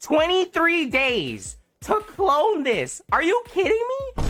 23 days to clone this. Are you kidding me?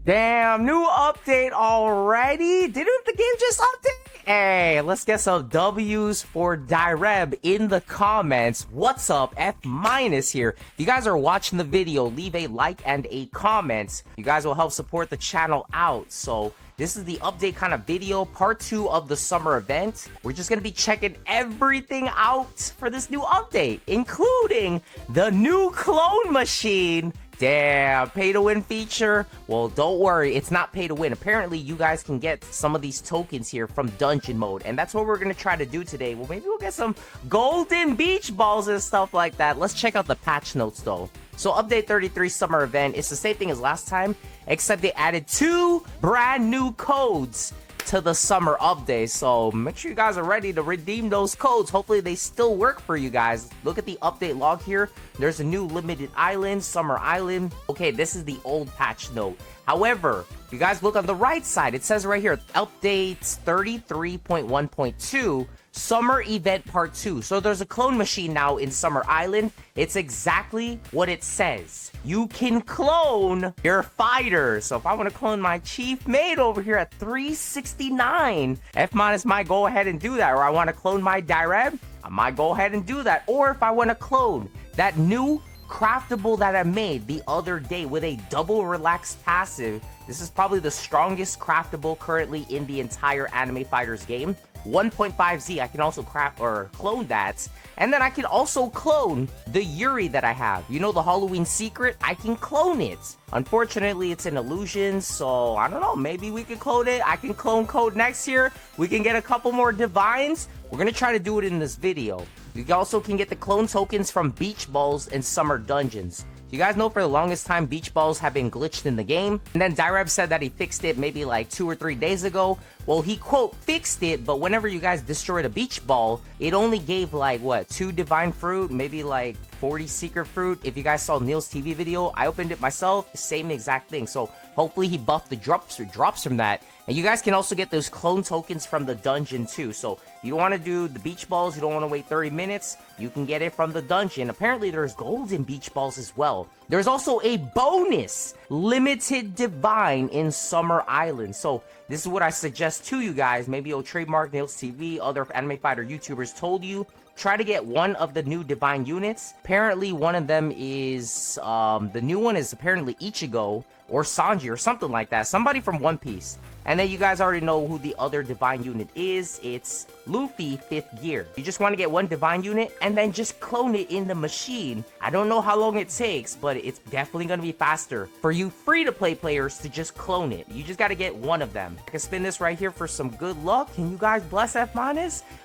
Damn, new update already? Didn't the game just update? Hey, let's get some W's for Direb in the comments. What's up? F- here. If you guys are watching the video, leave a like and a comment. You guys will help support the channel out. So this is the update kind of video, part 2 of the summer event. We're just going to be checking everything out for this new update, including the new clone machine. Damn, pay to win feature. Well, don't worry, it's not pay to win. Apparently, you guys can get some of these tokens here from dungeon mode, and that's what we're gonna try to do today. Well, maybe we'll get some golden beach balls and stuff like that. Let's check out the patch notes though. So update 33 summer event, it's the same thing as last time, except they added 2 brand new codes to the summer update. So make sure you guys are ready to redeem those codes. Hopefully they still work for you guys. Look at the update log here. There's a new limited island, Summer Island. Okay, this is the old patch note. However, if you guys look on the right side, it says right here, updates 33.1.2, Summer Event Part 2. So there's a clone machine now in Summer Island. It's exactly what it says. You can clone your fighter. So if I want to clone my chief mate over here at 369, F- might go ahead and do that. Or I want to clone my Direb, I might go ahead and do that. Or if I want to clone that new craftable that I made the other day with a double relaxed passive. This is probably the strongest craftable currently in the entire Anime Fighters game. 1.5Z, I can also craft or clone that. And then I can also clone the Yuri that I have. You know, the Halloween secret? I can clone it. Unfortunately, it's an illusion, so I don't know. Maybe we can clone it. I can clone code next year. We can get a couple more divines. We're going to try to do it in this video. You also can get the clone tokens from beach balls and summer dungeons. You guys know for the longest time, beach balls have been glitched in the game. And then Direb said that he fixed it maybe like 2 or 3 days ago. Well, he quote fixed it, but whenever you guys destroyed a beach ball, it only gave like what, 2 divine fruit, maybe like 40 secret fruit. If you guys saw Neil's TV video, I opened it myself, same exact thing. So hopefully he buffed the drops from that. And you guys can also get those clone tokens from the dungeon too. So you don't want to do the beach balls, you don't want to wait 30 minutes, you can get it from the dungeon. Apparently there's golden beach balls as well. There's also a bonus limited divine in Summer Island. So this is what I suggest to you guys. Maybe you'll trademark Neil's TV, other Anime Fighter YouTubers told you. Try to get one of the new divine units. Apparently one of them is, the new one is apparently Ichigo or Sanji or something like that. Somebody from One Piece. And then you guys already know who the other divine unit is. It's Luffy 5th gear. You just want to get one divine unit and then just clone it in the machine. I don't know how long it takes, but it's definitely going to be faster for you free-to-play players to just clone it. You just got to get one of them. I can spin this right here for some good luck. Can you guys bless F-?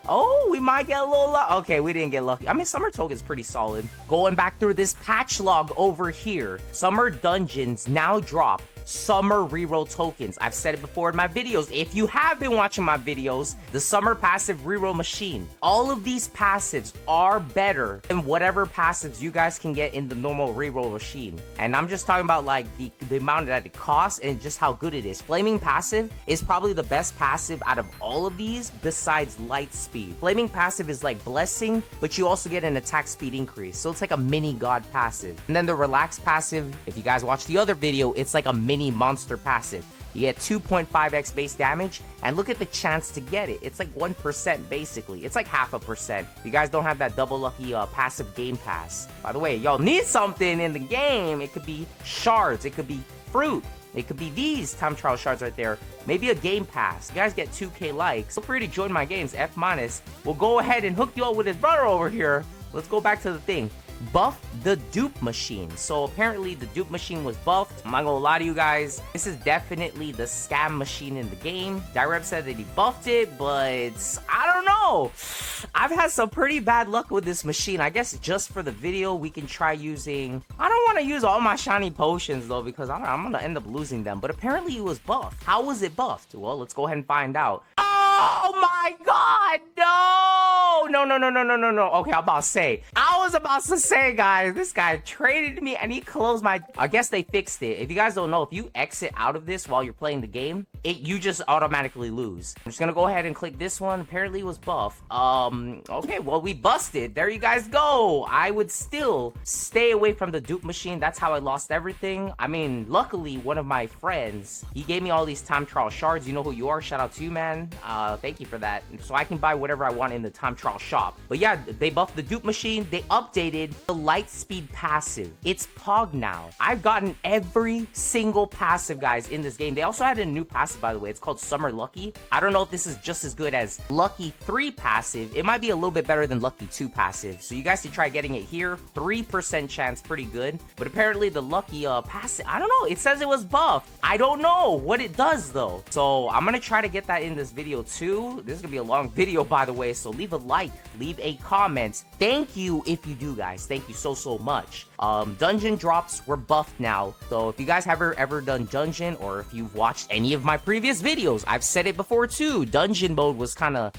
Oh, we might get a little luck. Okay, we didn't get lucky. I mean, Summer Token is pretty solid. Going back through this patch log over here, Summer Dungeons now drop summer reroll tokens. I've said it before in my videos. If you have been watching my videos, the summer passive reroll machine, all of these passives are better than whatever passives you guys can get in the normal reroll machine. And I'm just talking about like the amount that it costs and just how good it is. Flaming passive is probably the best passive out of all of these besides light speed. Flaming passive is like blessing, but you also get an attack speed increase. So it's like a mini god passive. And then the relaxed passive, if you guys watch the other video, it's like a mini monster passive. You get 2.5x base damage, and look at the chance to get it. It's like 1% basically. It's like 0.5%. You guys don't have that double lucky passive game pass. By the way, y'all need something in the game. It could be shards, it could be fruit, it could be these time trial shards right there. Maybe a game pass. You guys get 2k likes. Feel free to join my games. F- will go ahead and hook you up with his brother over here. Let's go back to the thing. Buff the dupe machine. So apparently the dupe machine was buffed. I'm not gonna lie to you guys, this is definitely the scam machine in the game. Direb said that he buffed it, but I don't know. I've had some pretty bad luck with this machine. I guess just for the video we can try using, I don't want to use all my shiny potions though, because I'm gonna end up losing them. But apparently it was buffed. How was it buffed? Well, let's go ahead and find out. Oh my god, no! Okay, I'm about to say, I was about to say, guys, this guy traded me and he closed my... I guess they fixed it. If you guys don't know, if you exit out of this while you're playing the game, you just automatically lose. I'm just gonna go ahead and click this one. Apparently it was buff. Okay, well, we busted. There you guys go. I would still stay away from the dupe machine. That's how I lost everything. I mean, luckily, one of my friends, he gave me all these time trial shards. You know who you are. Shout out to you, man. Thank you for that. So I can buy whatever I want in the time trial shop. But yeah, they buffed the dupe machine. They updated the light speed passive. It's Pog now. I've gotten every single passive, guys, in this game. They also added a new passive, by the way. It's called Summer Lucky. I don't know if this is just as good as Lucky 3 passive. It might be a little bit better than Lucky 2 passive. So you guys should try getting it here. 3% chance, pretty good. But apparently the Lucky passive, I don't know. It says it was buffed. I don't know what it does, though. So I'm going to try to get that in this video, too. This is going to be a long video, by the way. So leave a like, leave a comment. Thank you if you do, guys. Thank you so much. Dungeon drops were buffed now. So if you guys have ever done dungeon, or if you've watched any of my previous videos, I've said it before too. Dungeon mode was kind of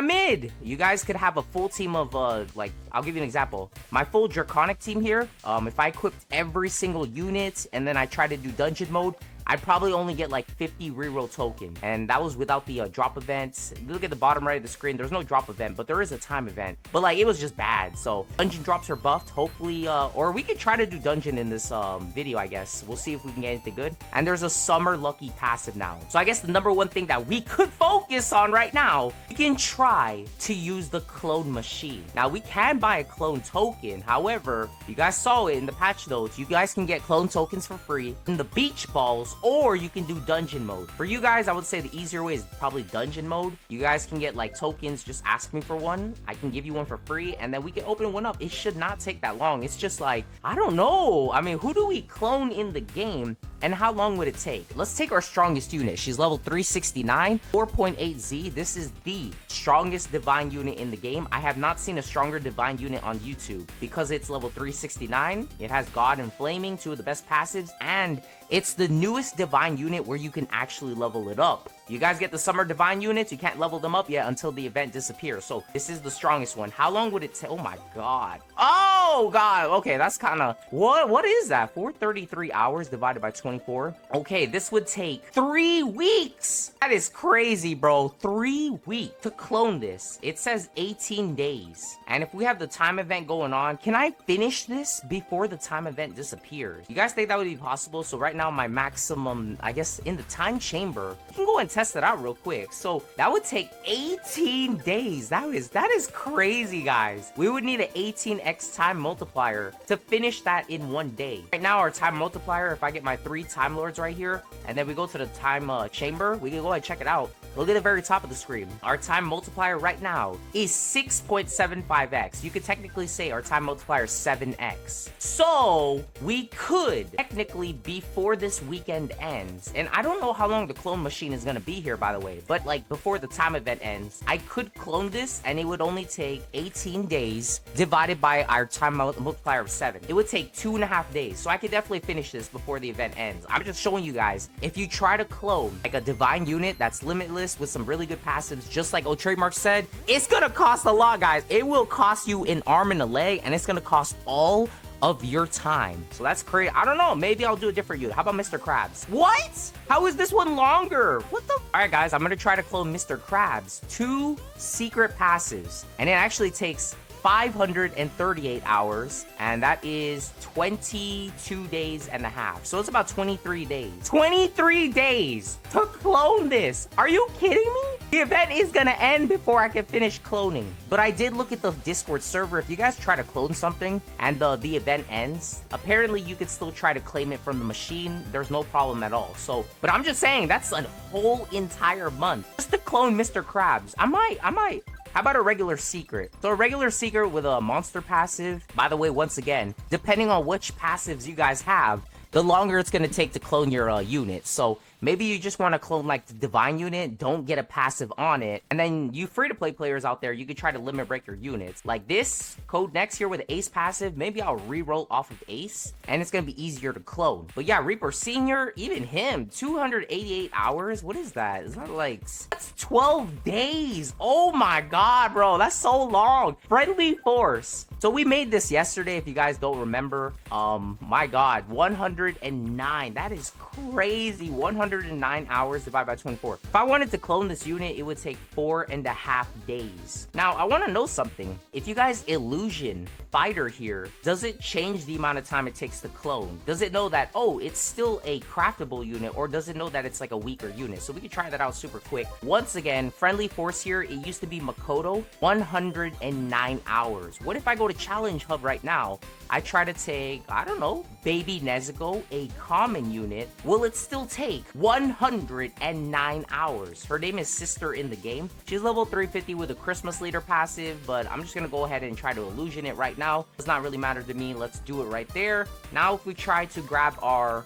mid. You guys could have a full team of like, I'll give you an example. My full draconic team here. If I equipped every single unit and then I try to do dungeon mode, I'd probably only get like 50 reroll token, and that was without the drop events. Look at the bottom right of the screen. There's no drop event, but there is a time event. But like, it was just bad. So dungeon drops are buffed. Hopefully, or we could try to do dungeon in this video, I guess. We'll see if we can get anything good. And there's a Summer Lucky passive now. So I guess the number one thing that we could focus on right now, we can try to use the clone machine. Now we can buy a clone token. However, you guys saw it in the patch notes. You guys can get clone tokens for free in the beach balls, or you can do dungeon mode. For you guys, I would say the easier way is probably dungeon mode. You guys can get like tokens, just ask me for one. I can give you one for free, and then we can open one up. It should not take that long. It's just like, I don't know. I mean, who do we clone in the game, and how long would it take? Let's take our strongest unit. She's level 369, 4.8Z. This is the strongest divine unit in the game. I have not seen a stronger divine unit on YouTube because it's level 369. It has God and Flaming, two of the best passives, and it's the newest divine unit where you can actually level it up. You guys get the summer divine units, you can't level them up yet until the event disappears. So this is the strongest one. How long would it take? Oh my god. Oh god. Okay, that's kind of... What is that? 433 hours divided by 24. Okay, this would take 3 weeks. That is crazy, bro. 3 weeks to clone this. It says 18 days. And if we have the time event going on, can I finish this before the time event disappears? You guys think that would be possible? So right now, my maximum, I guess, in the time chamber, you can go and test it out real quick. So that would take 18 days. That is crazy, guys. We would need an 18x time multiplier to finish that in 1 day. Right now, our time multiplier, if I get my 3 time lords right here, and then we go to the time chamber, we can go ahead and check it out. Look at the very top of the screen. Our time multiplier right now is 6.75x. You could technically say our time multiplier is 7x. So we could technically, before this weekend ends, and I don't know how long the clone machine is gonna be here, by the way, but like before the time event ends, I could clone this and it would only take 18 days divided by our time multiplier of 7. It would take 2.5 days. So I could definitely finish this before the event ends. I'm just showing you guys, if you try to clone like a divine unit that's limitless with some really good passives, just like Trademark said, it's gonna cost a lot, guys. It will cost you an arm and a leg, and it's gonna cost all of your time. So that's crazy. I don't know. Maybe I'll do a different unit. How about Mr. Krabs? What? How is this one longer? What the? All right, guys, I'm gonna try to clone Mr. Krabs. 2 secret passives, and it actually takes 538 hours, and that is 22 days and a half. So it's about 23 days. 23 days to clone this. Are you kidding me? The event is gonna end before I can finish cloning. But I did look at the Discord server. If you guys try to clone something and the event ends, apparently you could still try to claim it from the machine. There's no problem at all. So, but I'm just saying, that's a whole entire month just to clone Mr. Krabs. I might. How about a regular secret? So a regular secret with a monster passive. By the way, once again, depending on which passives you guys have, the longer it's going to take to clone your unit. So maybe you just want to clone like the divine unit, don't get a passive on it, and then you free-to-play players out there, you could try to limit break your units. Like this code next here with Ace passive, maybe I'll re-roll off of Ace, and it's going to be easier to clone. But yeah, Reaper Senior, even him, 288 hours. What is that? Is that like... That's 12 days. Oh my god, bro. That's so long. Friendly Force. So we made this yesterday, if you guys don't remember. My God, 109. That is crazy. 109 hours divided by 24. If I wanted to clone this unit, it would take 4.5 days. Now, I want to know something. If you guys illusion fighter here, does it change the amount of time it takes to clone? Does it know that, oh, it's still a craftable unit, or does it know that it's like a weaker unit? So we can try that out super quick. Once again, friendly force here, it used to be Makoto, 109 hours. What if I go to challenge hub right now? I try to take, I don't know, baby Nezuko, a common unit. Will it still take 109 hours? Her name is Sister in the game. She's level 350 with a Christmas leader passive, but I'm just gonna go ahead and try to illusion it right now. Does not really matter to me. Let's do it right there. Now if we try to grab our,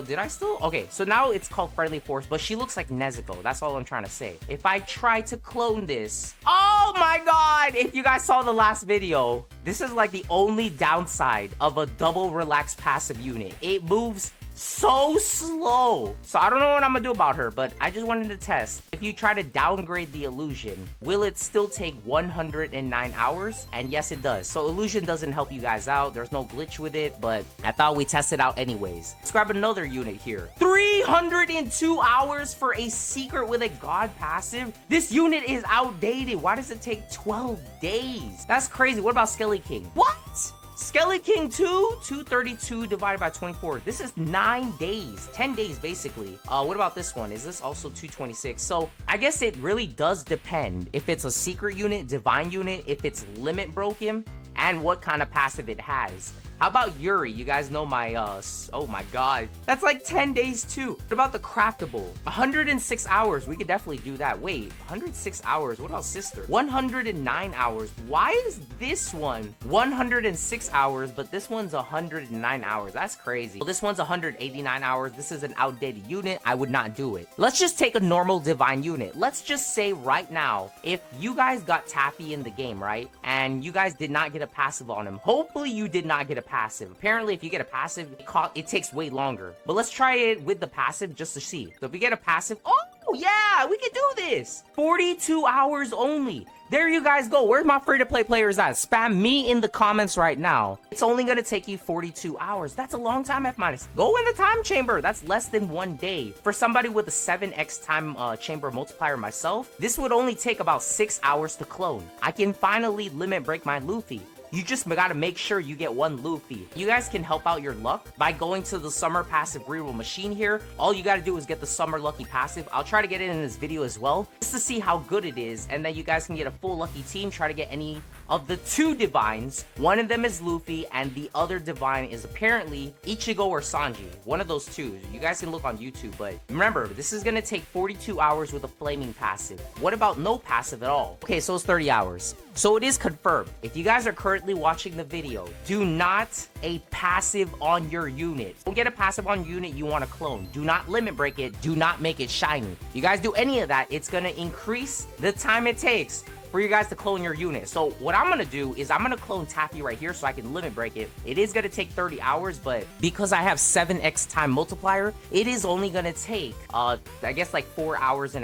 did I still? Okay, so now it's called friendly force, but she looks like Nezuko. That's all I'm trying to say. If I try to clone this, oh my God, if you guys saw the last video, this is like the only downside of a double relaxed passive unit. It moves so slow. So I don't know what I'm gonna do about her, but I just wanted to test. If you try to downgrade the illusion, will it still take 109 hours? And yes, it does. So illusion doesn't help you guys out. There's no glitch with it, but I thought we'd test it out anyways. Let's grab another unit here. 302 hours for a secret with a god passive. This unit is outdated. Why does it take 12 days? That's crazy. What about Skelly King? What? Skelly King 2, 232 divided by 24. This is 9 days, 10 days basically. What about this one? Is this also 226? So I guess it really does depend if it's a secret unit, divine unit, if it's limit broken, and what kind of passive it has. How about Yuri? You guys know my, oh my God. That's like 10 days too. What about the craftable? 106 hours. We could definitely do that. Wait, 106 hours. What about Sister? 109 hours. Why is this one 106 hours, but this one's 109 hours? That's crazy. Well, this one's 189 hours. This is an outdated unit. I would not do it. Let's just take a normal divine unit. Let's just say right now, if you guys got Taffy in the game, right? And you guys did not get a passive on him. Hopefully you did not get a passive. Apparently, if you get a passive, it takes way longer. But let's try it with the passive just to see. So if we get a passive, oh yeah, we can do this. 42 hours only. There you guys go. Where's my free-to-play players at? Spam me in the comments right now. It's only gonna take you 42 hours. That's a long time, F-. Go in the time chamber. That's less than 1 day. For somebody with a 7x time chamber multiplier myself, this would only take about 6 hours to clone. I can finally limit break my Luffy. You just gotta make sure you get one Luffy. You guys can help out your luck by going to the summer passive reroll machine here. All you gotta do is get the summer lucky passive. I'll try to get it in this video as well, just to see how good it is, and then you guys can get a full lucky team. Try to get any of the 2 divines. One of them is Luffy, and the other divine is apparently Ichigo or Sanji. One of those 2. You guys can look on YouTube, but remember, this is gonna take 42 hours with a flaming passive. What about no passive at all? Okay, so it's 30 hours. So it is confirmed. If you guys are currently watching the video, do not a passive on your unit. Don't get a passive on unit you want to clone. Do not limit break it. Do not make it shiny. If you guys do any of that, it's gonna increase the time it takes for you guys to clone your unit. So what I'm gonna do is I'm gonna clone Taffy right here so I can limit break it. It is gonna take 30 hours, but because I have 7x time multiplier, it is only gonna take, I guess like 4.5 hours.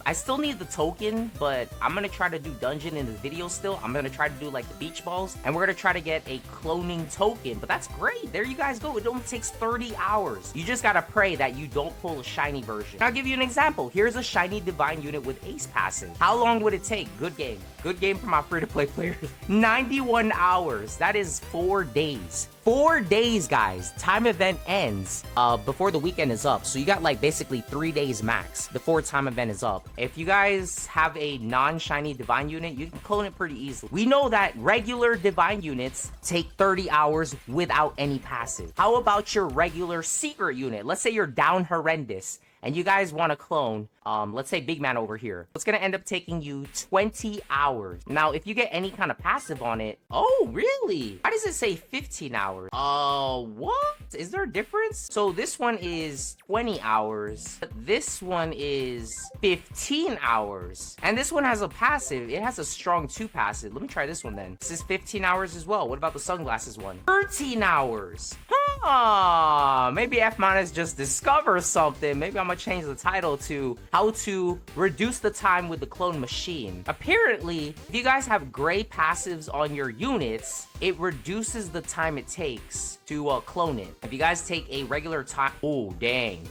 I still need the token, but I'm gonna try to do dungeon in the video still. I'm gonna try to do like the beach balls, and we're gonna try to get a cloning token, but that's great. There you guys go. It only takes 30 hours. You just gotta pray that you don't pull a shiny version. I'll give you an example. Here's a shiny divine unit with ace passive. How long would it take? Good game. Good game for my free-to-play players. 91 hours. That is 4 days. 4 days, guys. Time event ends before the weekend is up. So you got like basically 3 days max before time event is up. If you guys have a non-shiny divine unit, you can clone it pretty easily. We know that regular divine units take 30 hours without any passive. How about your regular secret unit? Let's say you're down horrendous and you guys want to clone, let's say Big Man over here. It's going to end up taking you 20 hours. Now, if you get any kind of passive on it, oh, really? Why does it say 15 hours? What? Is there a difference? So this one is 20 hours. This one is 15 hours. And this one has a passive. It has a strong 2 passive. Let me try this one then. This is 15 hours as well. What about the sunglasses one? 13 hours. Maybe F- just discovered something. Maybe I'm gonna gonna change the title to how to reduce the time with the clone machine. Apparently, if you guys have gray passives on your units, it reduces the time it takes to clone it. If you guys take a regular time, oh dang.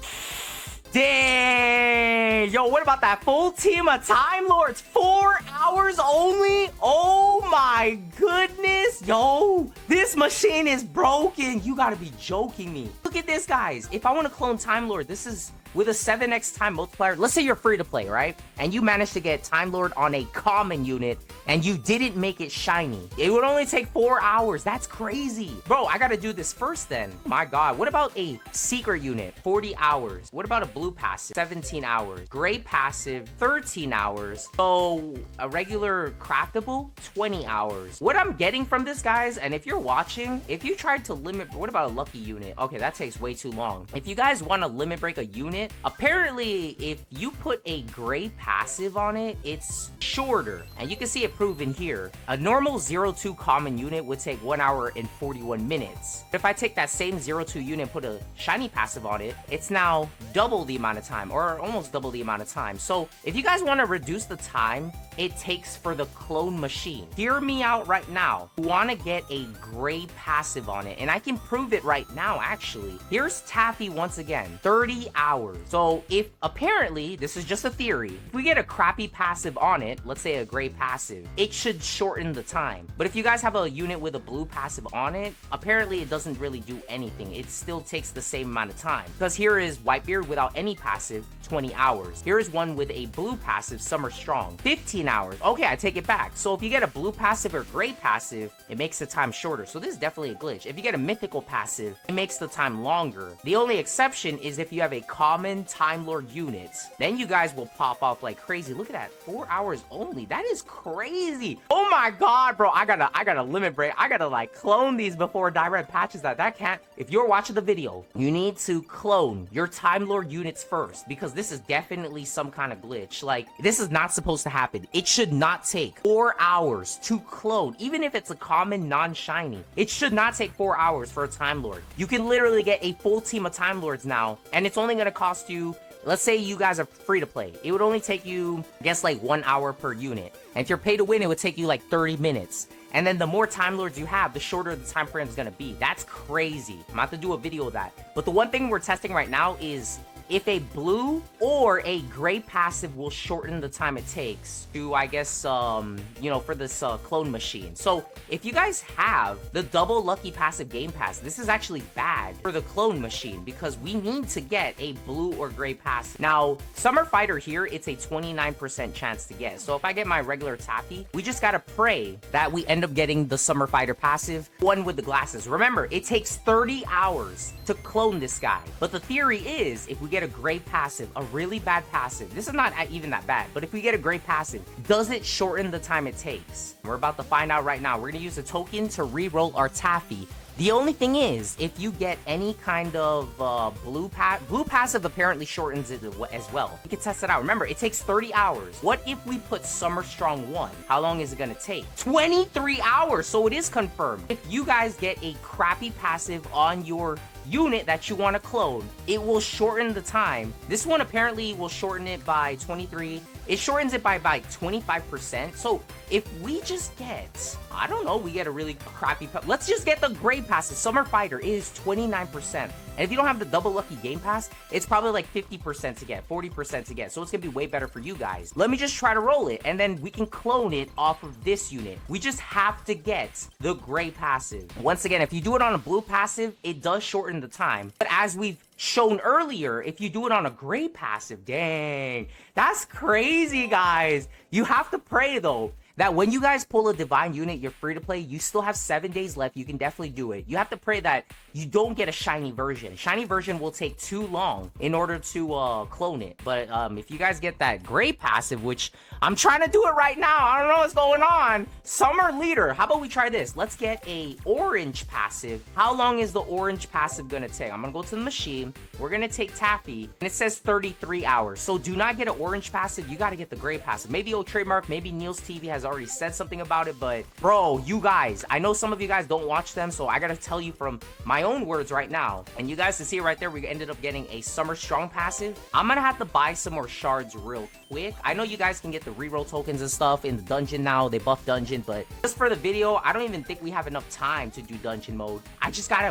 Dang! Yo, what about that full team of Time Lords? 4 hours only? Oh my goodness! Yo, this machine is broken. You gotta be joking me. Look at this, guys. If I want to clone Time Lord, this is with a 7x time multiplier. Let's say you're free to play, right? And you managed to get Time Lord on a common unit and you didn't make it shiny. It would only take 4 hours. That's crazy. Bro, I gotta do this first then. My God, what about a secret unit? 40 hours. What about a blue passive? 17 hours. Gray passive, 13 hours. So a regular craftable, 20 hours. What I'm getting from this, guys, and if you're watching, if you tried to limit, what about a lucky unit? Okay, that takes way too long. If you guys want to limit break a unit, apparently if you put a gray passive on it, it's shorter, and you can see it proven here. A normal 0-2 common unit would take 1 hour and 41 minutes. If I take that same 0-2 unit and put a shiny passive on it, it's now double the amount of time, or almost double the amount of time. So if you guys want to reduce the time it takes for the clone machine, hear me out right now. You want to get a gray passive on it, and I can prove it right now actually. Here's Taffy once again, 30 hours. So if apparently, this is just a theory, if we get a crappy passive on it, let's say a gray passive, it should shorten the time. But if you guys have a unit with a blue passive on it, apparently it doesn't really do anything. It still takes the same amount of time. Because here is Whitebeard without any passive, 20 hours. Here is one with a blue passive, Summer Strong, 15 hours. Okay, I take it back. So if you get a blue passive or gray passive, it makes the time shorter. So this is definitely a glitch. If you get a mythical passive, it makes the time longer. The only exception is if you have a common Time Lord unit, then you guys will pop off like crazy. Look at that, 4 hours only. That is crazy. Oh my God, bro, I gotta limit break. I gotta like clone these before Direct patches that can't. If you're watching the video, you need to clone your Time Lord units first, because this is definitely some kind of glitch. Like, this is not supposed to happen. It should not take 4 hours to clone, even if it's a common non-shiny. It should not take 4 hours for a Time Lord. You can literally get a full team of Time Lords now, and it's only gonna cost you, let's say you guys are free to play. It would only take you, I guess, like 1 hour per unit. And if you're pay to win, it would take you like 30 minutes. And then the more Time Lords you have, the shorter the time frame is gonna be. That's crazy. I'm about to do a video of that. But the one thing we're testing right now is if a blue or a gray passive will shorten the time it takes to, I guess, you know, for this clone machine. So if you guys have the double lucky passive game pass, this is actually bad for the clone machine because we need to get a blue or gray passive. Now, Summer Fighter here, it's a 29% chance to get. So if I get my regular Taffy, we just gotta pray that we end up getting the Summer Fighter passive, one with the glasses. Remember, it takes 30 hours to clone this guy. But the theory is, if we get a gray passive, a really bad passive, this is not even that bad, but if we get a gray passive, does it shorten the time it takes? We're about to find out right now. We're gonna use a token to re-roll our Taffy. The only thing is, if you get any kind of blue passive apparently shortens it as well. We can test it out. Remember, it takes 30 hours. What if we put Summer Strong 1? How long is it gonna take? 23 hours, so it is confirmed. If you guys get a crappy passive on your unit that you want to clone, it will shorten the time. This one apparently will shorten it by 23. It shortens it by 25%. So if we just get, I don't know, we get a really crappy, let's just get the gray passive. Summer Fighter is 29%. And if you don't have the double lucky game pass, it's probably like 50% to get, 40% to get. So it's gonna be way better for you guys. Let me just try to roll it, and then we can clone it off of this unit. We just have to get the gray passive. Once again, if you do it on a blue passive, it does shorten the time. But as we've shown earlier, if you do it on a gray passive, dang, that's crazy, guys. You have to pray though that when you guys pull a divine unit, you're free to play, you still have 7 days left. You can definitely do it. You have to pray that you don't get a shiny version. Shiny version will take too long in order to clone it. But if you guys get that gray passive, which I'm trying to do it right now, I don't know what's going on. Summer Leader, how about we try this? Let's get a orange passive. How long is the orange passive gonna take? I'm gonna go to the machine. We're gonna take Taffy, and it says 33 hours. So do not get an orange passive. You gotta get the gray passive. Maybe old trademark, maybe Neil's TV has guys already said something about it, but bro, you guys, I know some of you guys don't watch them, so I gotta tell you from my own words right now. And you guys can see it right there, we ended up getting a Summer Strong passive. I'm gonna have to buy some more shards real quick. I know you guys can get the reroll tokens and stuff in the dungeon now. They buff dungeon, but just for the video, I don't even think we have enough time to do dungeon mode.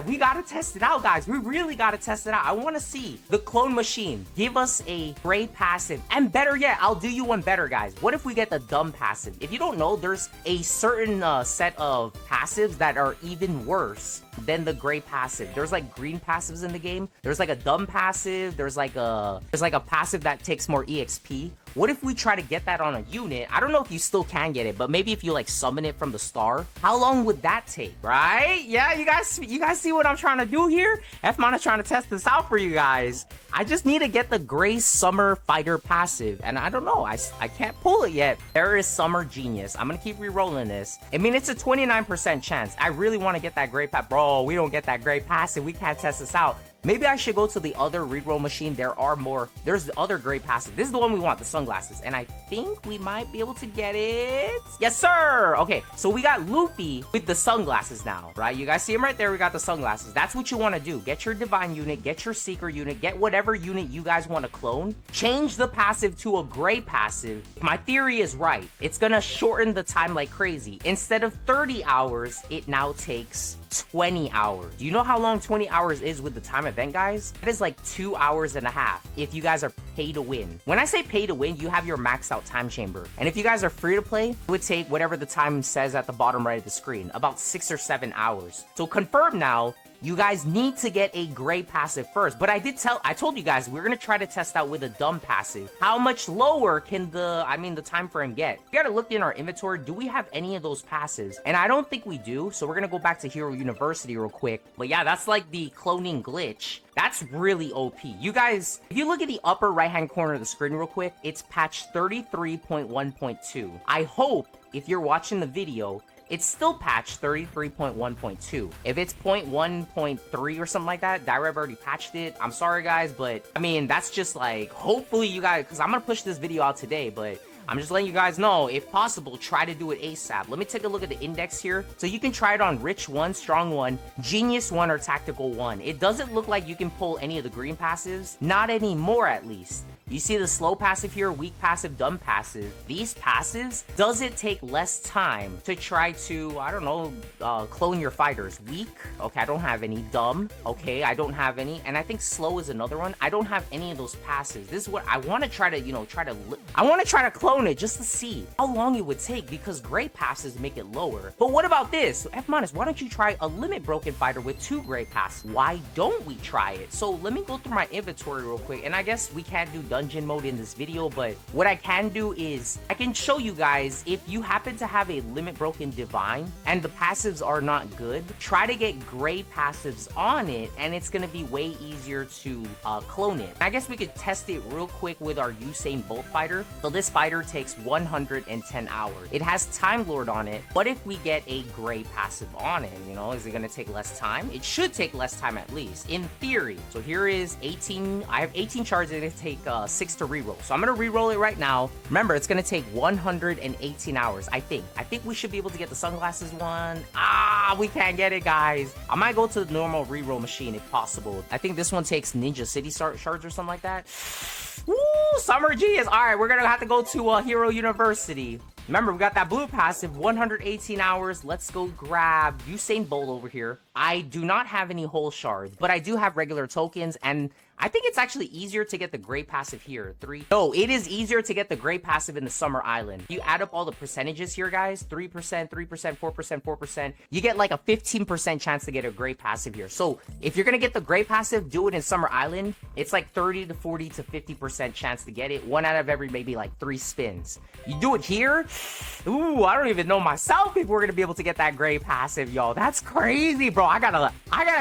We gotta test it out, guys. We really gotta test it out. I want to see the clone machine give us a gray passive, and better yet, I'll do you one better, guys. What if we get the dumb passive? If you don't know, there's a certain set of passives that are even worse than the gray passive. There's like green passives in the game. There's like a dumb passive. There's like a passive that takes more EXP. What if we try to get that on a unit? I don't know if you still can get it, but maybe if you like summon it from the star, how long would that take, right? Yeah, you guys see what I'm trying to do here? Fmon is trying to test this out for you guys. I just need to get the gray summer fighter passive, and I don't know, I can't pull it yet. There is Summer Genius. I'm gonna keep re-rolling this. I mean, it's a 29% chance. I really want to get that gray passive. Bro, we don't get that gray passive. We can't test this out. Maybe I should go to the other reroll machine. There's the other gray passive. This is the one we want, the sunglasses. And I think we might be able to get it. Yes, sir. Okay, so we got Luffy with the sunglasses now, right? You guys see him right there. We got the sunglasses. That's what you want to do. Get your divine unit, get your seeker unit, get whatever unit you guys want to clone. Change the passive to a gray passive. My theory is right. It's going to shorten the time like crazy. Instead of 30 hours, it now takes 20 hours. Do you know how long 20 hours is with the time event, guys? That is like 2 hours and a half if you guys are pay to win. When I say pay to win, you have your max out time chamber. And if you guys are free to play, it would take whatever the time says at the bottom right of the screen, about 6 or 7 hours. So confirm now, you guys need to get a gray passive first. But I told you guys, we're gonna try to test out with a dumb passive. How much lower can the time frame get? We gotta look in our inventory. Do we have any of those passives? And I don't think we do. So we're gonna go back to Hero University real quick. But yeah, that's like the cloning glitch. That's really OP. You guys, if you look at the upper right-hand corner of the screen real quick, it's patch 33.1.2. I hope if you're watching the video, it's still patched 33.1.2. If it's 0.1.3 or something like that, Direb already patched it. I'm sorry, guys, but I mean, that's just like, hopefully you guys, because I'm going to push this video out today, but I'm just letting you guys know, if possible, try to do it ASAP. Let me take a look at the index here. So you can try it on Rich 1, Strong 1, Genius 1, or Tactical 1. It doesn't look like you can pull any of the green passives. Not anymore, at least. You see the slow passive here, weak passive, dumb passive. These passives, does it take less time to try to, I don't know, clone your fighters? Weak? Okay, I don't have any. Dumb? Okay, I don't have any. And I think slow is another one. I don't have any of those passives. This is what I want to try to, I want to try to clone it just to see how long it would take, because gray passes make it lower. But what about this? F-, why don't you try a limit broken fighter with 2 gray passes? Why don't we try it? So let me go through my inventory real quick, and I guess we can't do dungeon mode in this video, but what I can do is I can show you guys, if you happen to have a limit broken divine and the passives are not good, try to get gray passives on it, and it's gonna be way easier to clone it. I guess we could test it real quick with our Usain Bolt fighter. So this fighter takes 110 hours. It has Time Lord on it. What if we get a gray passive on it? You know, is it gonna take less time? It should take less time, at least in theory. So here is 18. I have 18 charges. It's gonna take 6 to reroll. So I'm gonna reroll it right now. Remember, it's gonna take 118 hours. I think we should be able to get the sunglasses one. We can't get it, guys. I might go to the normal reroll machine if possible. I think this one takes Ninja City shards or something like that. Woo, Summer G is all right. We're gonna have to go to Hero University. Remember, we got that blue passive, 118 hours. Let's go grab Usain Bolt over here. I do not have any whole shards, but I do have regular tokens, and I think it's actually easier to get the gray passive here. No, it is easier to get the gray passive in the Summer Island. You add up all the percentages here, guys, 3%, 3%, 4%, 4%. You get like a 15% chance to get a gray passive here. So if you're gonna get the gray passive, do it in Summer Island. It's like 30 to 40 to 50% chance to get it. 1 out of every maybe like 3 spins. You do it here, ooh, I don't even know myself if we're gonna be able to get that gray passive, y'all. That's crazy, bro. I gotta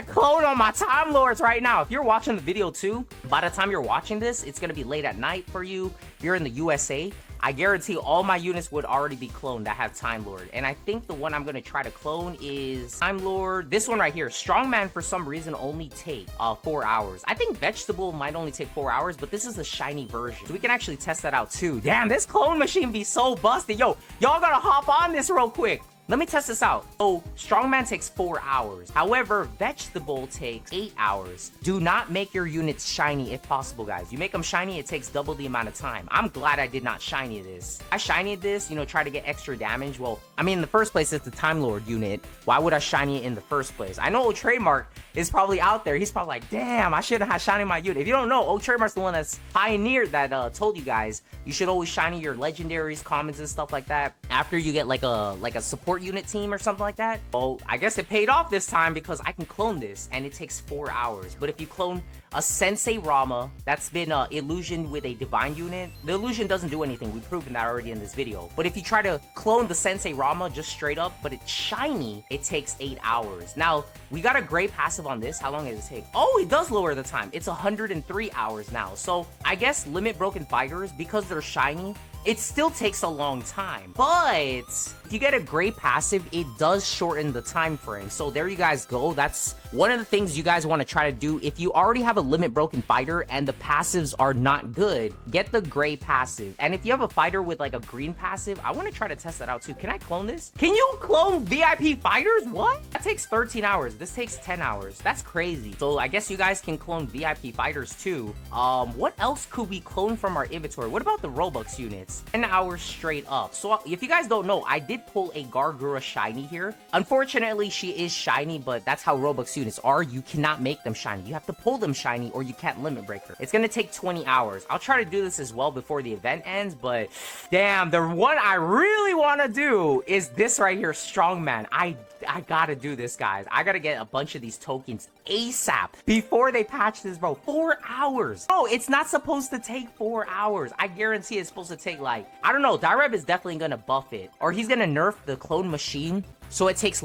clone on my Time Lords right now. If you're watching the video too, by the time you're watching this, it's gonna be late at night for you. If you're in the USA, I guarantee all my units would already be cloned that have Time Lord. And I think the one I'm gonna try to clone is Time Lord. This one right here. Strongman for some reason only take 4 hours. I think Vegetable might only take 4 hours, but this is a shiny version. So we can actually test that out too. Damn, this clone machine be so busted. Yo, y'all gotta hop on this real quick. Let me test this out. So, Strongman takes 4 hours. However, Vegetable takes 8 hours. Do not make your units shiny if possible, guys. You make them shiny, it takes double the amount of time. I'm glad I did not shiny this. I shinied this, you know, try to get extra damage. Well, I mean, in the first place, it's the Time Lord unit. Why would I shiny it in the first place? I know Old Trademark is probably out there. He's probably like, damn, I should have shiny my unit. If you don't know, Old Trademark's the one that's pioneered that told you guys you should always shiny your legendaries, commons, and stuff like that after you get like a support unit team or something like that. Well, I guess it paid off this time because I can clone this and it takes 4 hours. But if you clone a Sensei Rama that's been illusioned with a divine unit, the illusion doesn't do anything. We've proven that already in this video. But if you try to clone the Sensei Rama just straight up, but it's shiny, it takes 8 hours. Now, we got a gray passive on this. How long does it take? Oh, it does lower the time. It's 103 hours now. So I guess limit broken fighters, because they're shiny, it still takes a long time. But if you get a gray passive, it does shorten the time frame. So there you guys go. That's one of the things you guys want to try to do. If you already have a limit broken fighter and the passives are not good, get the gray passive. And if you have a fighter with like a green passive, I want to try to test that out too. Can I clone this? Can you clone VIP fighters? What? That takes 13 hours. This takes 10 hours. That's crazy. So I guess you guys can clone VIP fighters too. What else could we clone from our inventory? What about the Robux units? 10 hours straight up. So if you guys don't know, I did pull a Gargura shiny here. Unfortunately, she is shiny, but that's how Robux units are. You cannot make them shiny. You have to pull them shiny or you can't limit break her. It's gonna take 20 hours. I'll try to do this as well before the event ends, but damn, the one I really want to do is this right here, Strongman. I gotta do this, guys. I gotta get a bunch of these tokens ASAP before they patch this, bro. 4 hours. Bro, it's not supposed to take 4 hours. I guarantee it's supposed to take like, I don't know. Direb is definitely gonna buff it, or he's gonna nerf the clone machine so it takes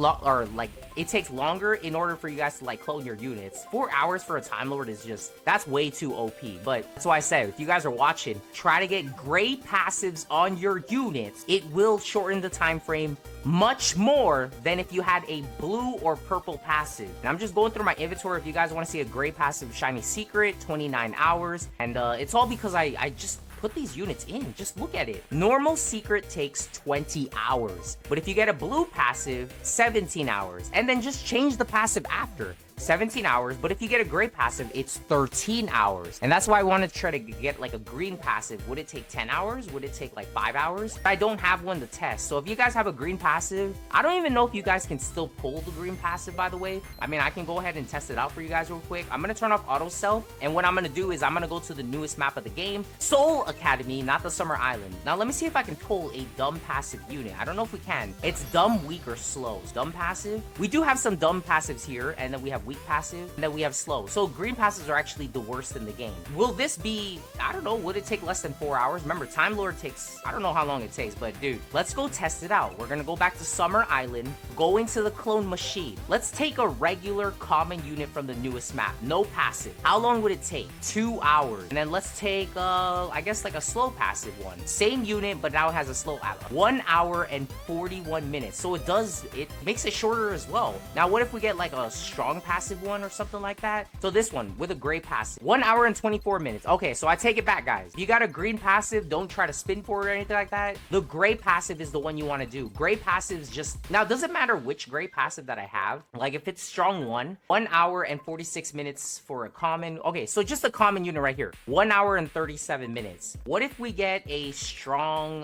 it takes longer in order for you guys to like clone your units. 4 hours for a Time Lord is just, that's way too OP. But that's why I said, if you guys are watching, try to get gray passives on your units. It will shorten the time frame much more than if you had a blue or purple passive. And I'm just going through my inventory. If you guys want to see a gray passive shiny secret, 29 hours. And it's all because I just put these units in. Just look at it. Normal secret takes 20 hours. But if you get a blue passive, 17 hours. And then just change the passive after. 17 hours, but if you get a gray passive, it's 13 hours. And that's why I wanted to try to get like a green passive. Would it take 10 hours? Would it take like 5 hours? I don't have one to test. So if you guys have a green passive, I don't even know if you guys can still pull the green passive, by the way. I mean, I can go ahead and test it out for you guys real quick. I'm gonna turn off auto self, and what I'm gonna do is I'm gonna go to the newest map of the game, Soul Academy, not the Summer Island. Now let me see if I can pull a dumb passive unit. I don't know if we can. It's dumb, weak, or slow. Dumb passive. We do have some dumb passives here, and then we have weak passive, and then we have slow. So green passives are actually the worst in the game. Will this be, I don't know, would it take less than 4 hours? Remember, Time Lord takes, I don't know how long it takes, but dude, let's go test it out. We're gonna go back to Summer Island, go into the clone machine. Let's take a regular common unit from the newest map, no passive. How long would it take? 2 hours. And then let's take, I guess like a slow passive one. Same unit, but now it has a slow add 1 hour and 41 minutes. So it makes it shorter as well. Now, what if we get like a strong passive one or something like that? So this one with a gray passive, 1 hour and 24 minutes. Okay, so I take it back, guys. If you got a green passive, don't try to spin for it or anything like that. The gray passive is the one you want to do. Gray passives just, now, does it matter which gray passive that I have? Like if it's strong 1 hour and 46 minutes for a common. Okay, so just a common unit right here, 1 hour and 37 minutes. What if we get a strong,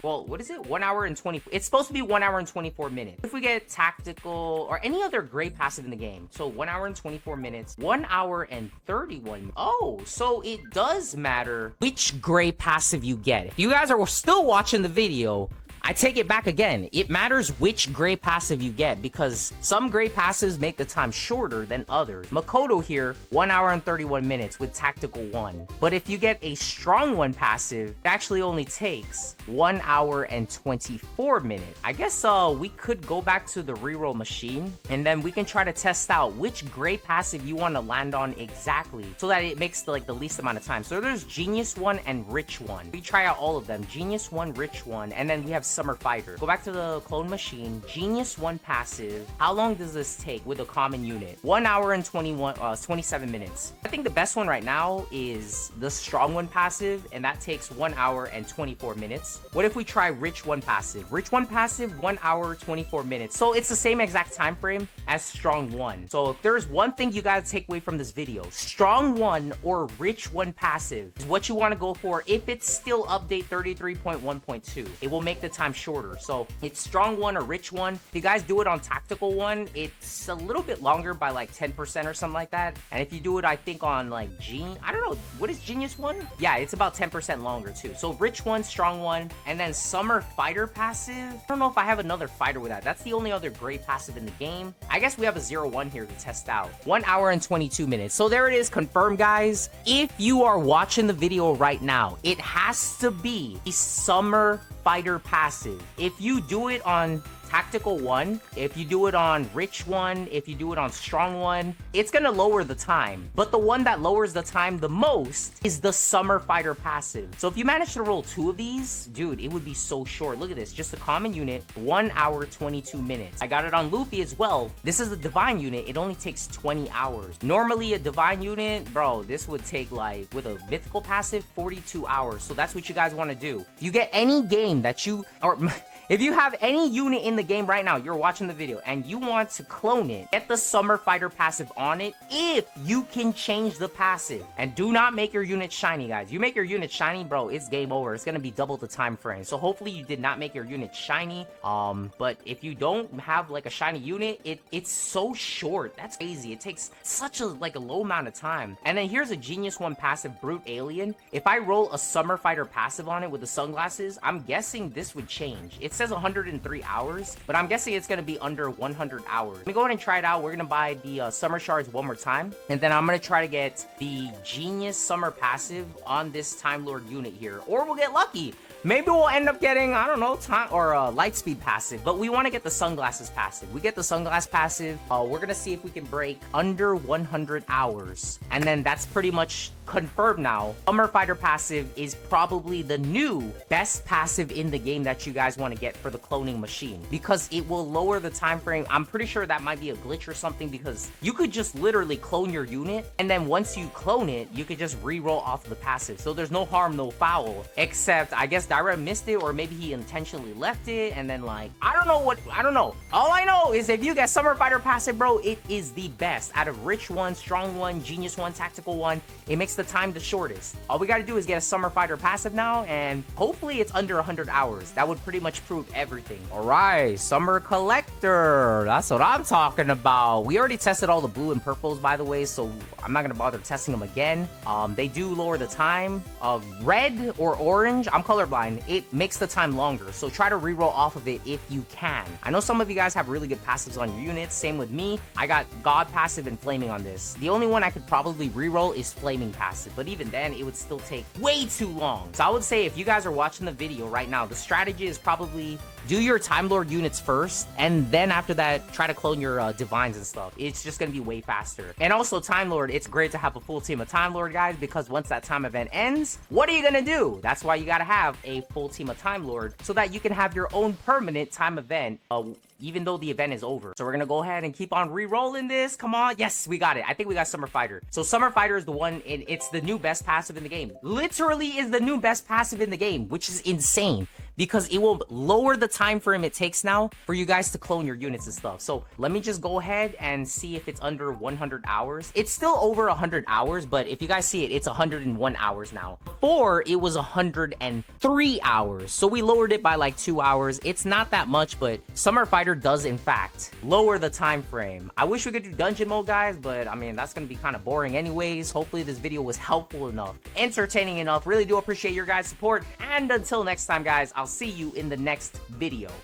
well, what is it? 1 hour and 20, it's supposed to be 1 hour and 24 minutes. If we get tactical or any other gray passive in the game, so 1 hour and 24 minutes, 1 hour and 31. Oh, so it does matter which gray passive you get. If you guys are still watching the video, I take it back again. It matters which gray passive you get because some gray passives make the time shorter than others. Makoto here, 1 hour and 31 minutes with Tactical 1. But if you get a Strong 1 passive, it actually only takes 1 hour and 24 minutes. I guess we could go back to the reroll machine and then we can try to test out which gray passive you want to land on exactly so that it makes the least amount of time. So there's Genius 1 and Rich 1. We try out all of them. Genius 1, Rich 1, and then we have Summer Fighter. Go back to the clone machine. Genius 1 passive. How long does this take with a common unit? 1 hour and 27 minutes. I think the best one right now is the Strong 1 passive, and that takes 1 hour and 24 minutes. What if we try Rich 1 passive? Rich 1 passive, 1 hour, 24 minutes. So it's the same exact time frame as Strong 1. So if there's one thing you gotta take away from this video, Strong 1 or Rich 1 passive is what you want to go for if it's still update 33.1.2. It will make the time shorter. So it's Strong 1 or Rich 1. If you guys do it on Tactical 1, it's a little bit longer by like 10% or something like that. And if you do it, I think on like I don't know, what is Genius 1? Yeah, it's about 10% longer too. So Rich 1, Strong 1, and then Summer Fighter passive. I don't know if I have another fighter with that. That's the only other gray passive in the game. I guess we have a 0-1 here to test out. 1 hour and 22 minutes. So there it is, confirmed, guys. If you are watching the video right now, it has to be a Summer Fighter passive. If you do it on Tactical 1, if you do it on Rich 1, if you do it on Strong 1, it's gonna lower the time. But the one that lowers the time the most is the Summer Fighter passive. So if you manage to roll 2 of these, dude, it would be so short. Look at this, just a common unit, 1 hour, 22 minutes. I got it on Luffy as well. This is a Divine unit. It only takes 20 hours. Normally a Divine unit, bro, this would take like, with a Mythical passive, 42 hours. So that's what you guys wanna do. If you get any game that you, or if you have any unit in the game right now, you're watching the video, and you want to clone it, get the Summer Fighter passive on it if you can change the passive. And do not make your unit shiny, guys. You make your unit shiny, bro, it's game over. It's gonna be double the time frame. So hopefully you did not make your unit shiny. But if you don't have like a shiny unit, it's so short. That's crazy. It takes such a low amount of time. And then here's a Genius 1 passive, Brute Alien. If I roll a Summer Fighter passive on it with the sunglasses, I'm guessing this would change. It says 103 hours, but I'm guessing it's going to be under 100 hours. Let me go ahead and try it out. We're going to buy the Summer Shards one more time, and then I'm going to try to get the Genius Summer passive on this Time Lord unit here, or we'll get lucky. Maybe we'll end up getting, I don't know, time or Lightspeed passive, but we want to get the Sunglasses passive. We get the Sunglass passive. We're going to see if we can break under 100 hours, and then that's pretty much confirmed now. Summer Fighter passive is probably the new best passive in the game that you guys want to get for the cloning machine, because it will lower the time frame. I'm pretty sure that might be a glitch or something, because you could just literally clone your unit, and then once you clone it, you could just re-roll off the passive. So there's no harm, no foul, except I guess Direct missed it, or maybe he intentionally left it, and then I don't know. All I know is if you get Summer Fighter passive, bro, it is the best out of Rich 1, Strong 1, Genius 1, Tactical 1. It makes the time the shortest. All we gotta do is get a Summer Fighter passive now, and hopefully it's under 100 hours. That would pretty much prove everything. All right, Summer Collector. That's what I'm talking about. We already tested all the blue and purples, by the way, so I'm not gonna bother testing them again. They do lower the time. Red or orange, I'm colorblind. It makes the time longer, so try to reroll off of it if you can. I know some of you guys have really good passives on your units. Same with me. I got God passive and Flaming on this. The only one I could probably reroll is Flaming passive, but even then, it would still take way too long. So I would say if you guys are watching the video right now, the strategy is probably do your Time Lord units first, and then after that, try to clone your Divines and stuff. It's just gonna be way faster. And also, Time Lord, it's great to have a full team of Time Lord, guys, because once that time event ends, what are you gonna do? That's why you gotta have a full team of Time Lord, so that you can have your own permanent time event, even though the event is over. So we're gonna go ahead and keep on re-rolling this. Come on. Yes, we got it. I think we got Summer Fighter. So Summer Fighter is the one, it's the new best passive in the game. Literally is the new best passive in the game, which is insane, because it will lower the time frame it takes now for you guys to clone your units and stuff. So let me just go ahead and see if it's under 100 hours. It's still over 100 hours, but if you guys see it, it's 101 hours now. Before, it was 103 hours. So we lowered it by like 2 hours. It's not that much, but Summer Fighter does in fact lower the time frame. I wish we could do dungeon mode, guys, but I mean, that's gonna be kind of boring anyways. Hopefully this video was helpful enough, entertaining enough. Really do appreciate your guys' support, and until next time, guys, I'll see you in the next video.